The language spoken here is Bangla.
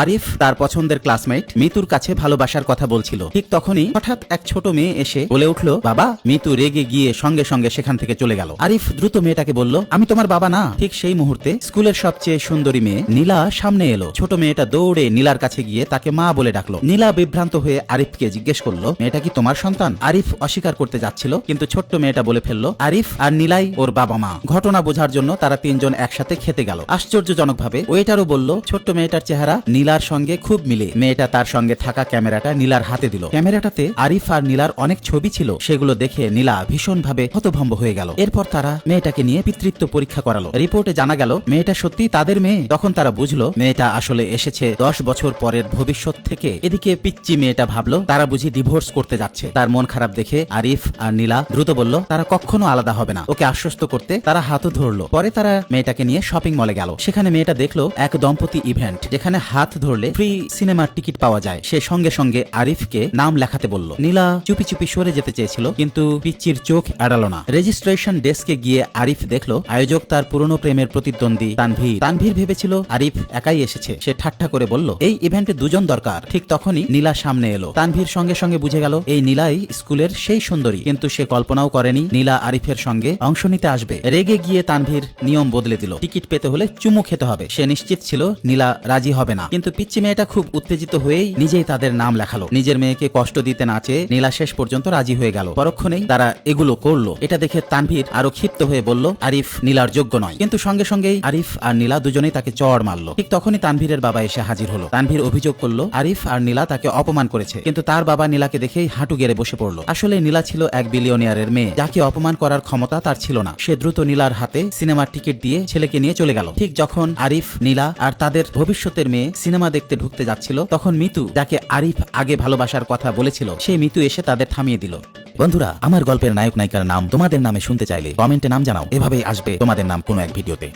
আরিফ তার পছন্দের ক্লাসমেট মিতুর কাছে ভালোবাসার কথা বলছিল। ঠিক তখনই হঠাৎ এক ছোট মেয়ে এসে বলে উঠল, বাবা। মিতু রেগে গিয়ে সঙ্গে সঙ্গে সেখান থেকে চলে গেল। আরিফ দ্রুত মেয়েটাকে বলল, আমি তোমার বাবা না। ঠিক সেই মুহূর্তে স্কুলের সবচেয়ে সুন্দরী মেয়ে নীলা সামনে এলো। ছোট মেয়েটা দৌড়ে নীলার কাছে গিয়ে তাকে মা বলে ডাকলো। নীলা বিভ্রান্ত হয়ে আরিফকে জিজ্ঞেস করলো, মেয়েটা কি তোমার সন্তান? আরিফ অস্বীকার করতে যাচ্ছিল, কিন্তু ছোট্ট মেয়েটা বলে ফেললো, আরিফ আর নীলাই ওর বাবা মা। ঘটনা বোঝার জন্য তারা তিনজন একসাথে খেতে গেল। আশ্চর্যজনকভাবে ওয়েটারও বলল, ছোট্ট মেয়েটার চেহারা নীলার সঙ্গে খুব মিলে। মেয়েটা তার সঙ্গে থাকা ক্যামেরাটা নীলার হাতে দিল। ক্যামেরাটাতে আরিফ আর নীলার অনেক ছবি ছিল। সেগুলো দেখে নীলা ভীষণভাবে হতভম্ব হয়ে গেল। এরপর তারা মেয়েটাকে নিয়ে পিতৃত্ব পরীক্ষা করালো। রিপোর্টে জানা গেল মেয়েটা সত্যি তাদের মেয়ে। তখন তারা বুঝলো মেয়েটা আসলে এসেছে 10 বছর পরের ভবিষ্যৎ থেকে। এদিকে পিচ্চি মেয়েটা ভাবলো তারা বুঝি ডিভোর্স করতে যাচ্ছে। তার মন খারাপ দেখে আরিফ আর নীলা দ্রুত বলল তারা কখনো আলাদা হবে না। ওকে আশ্বস্ত করতে তারা হাতও ধরলো। পরে তারা মেয়েটাকে নিয়ে শপিং মলে গেল। সেখানে মেয়েটা দেখলো এক দম্পতি ইভেন্ট, যেখানে হাত ধরলে ফ্রি সিনেমার টিকিট পাওয়া যায়। সে সঙ্গে সঙ্গে আরিফকে নাম লেখাতে বলল। নীলা চুপি চুপি সরে যেতে চেয়েছিল, কিন্তু পিচ্চির চোখ এড়ালো না। রেজিস্ট্রেশন ডেস্কে গিয়ে আরিফ দেখলো আয়োজক তার পুরনো প্রেমের প্রতিদ্বন্দ্বী তানভীর। তানভীর ভেবেছিল আরিফ একাই এসেছে। সে ঠাট্টা করে বলল, এই ইভেন্টে দুজন দরকার। ঠিক তখনই নীলা সামনে এলো। তানভীর সঙ্গে সঙ্গে বুঝে গেল এই নীলাই স্কুলের সেই সুন্দরী, কিন্তু সে কল্পনাও করেনি নীলা আরিফের সঙ্গে অংশ নিতে আসবে। রেগে গিয়ে তানভীর নিয়ম বদলে দিল। টিকিট পেতে হলে চুমু খেতে হবে। সে নিশ্চিত ছিল নীলা রাজি হবে না, কিন্তু পিচ্চি মেয়েটা খুব উত্তেজিত হয়েই নিজেই তাদের নাম লেখালো। নিজের মেয়েকে কষ্ট দিতে না চেয়ে নীলা শেষ পর্যন্ত রাজি হয়ে গেল। পরক্ষণেই তারা এগুলো করলো। এটা দেখে তানভীর আরো ক্ষিপ্ত হয়ে বলল, আরিফ নীলার যোগ্য নয়। কিন্তু সঙ্গে সঙ্গেই আরিফ আর নীলা দুজনেই তাকে চড় মারলো। ঠিক তখনই তানভীরের বাবা এসে হাজির হলো। তানভীর অভিযোগ করলো আরিফ আর নীলা তাকে অপমান করেছে, কিন্তু তার বাবা নীলাকে দেখেই হাঁটু গেড়ে বসে পড়লো। আসলে নীলা ছিল এক বিলিয়নিয়ারের মেয়ে, যাকে অপমান করার ক্ষমতা তার ছিল না। সে দ্রুত নীলার হাতে সিনেমার টিকিট দিয়ে ছেলেকে নিয়ে চলে গেল। ঠিক যখন আরিফ, নীলা আর তাদের ভবিষ্যতের মেয়ে সিনেমা দেখতে ঢুকতে যাচ্ছিল, তখন মিতু, যাকে আরিফ আগে ভালোবাসার কথা বলেছিল, সেই মিতু এসে তাদের থামিয়ে দিল। বন্ধুরা, আমার গল্পের নায়ক নায়িকার নাম তোমাদের নামে শুনতে চাইলে কমেন্টে নাম জানাও। এভাবেই আসবে তোমাদের নাম কোনো এক ভিডিওতে।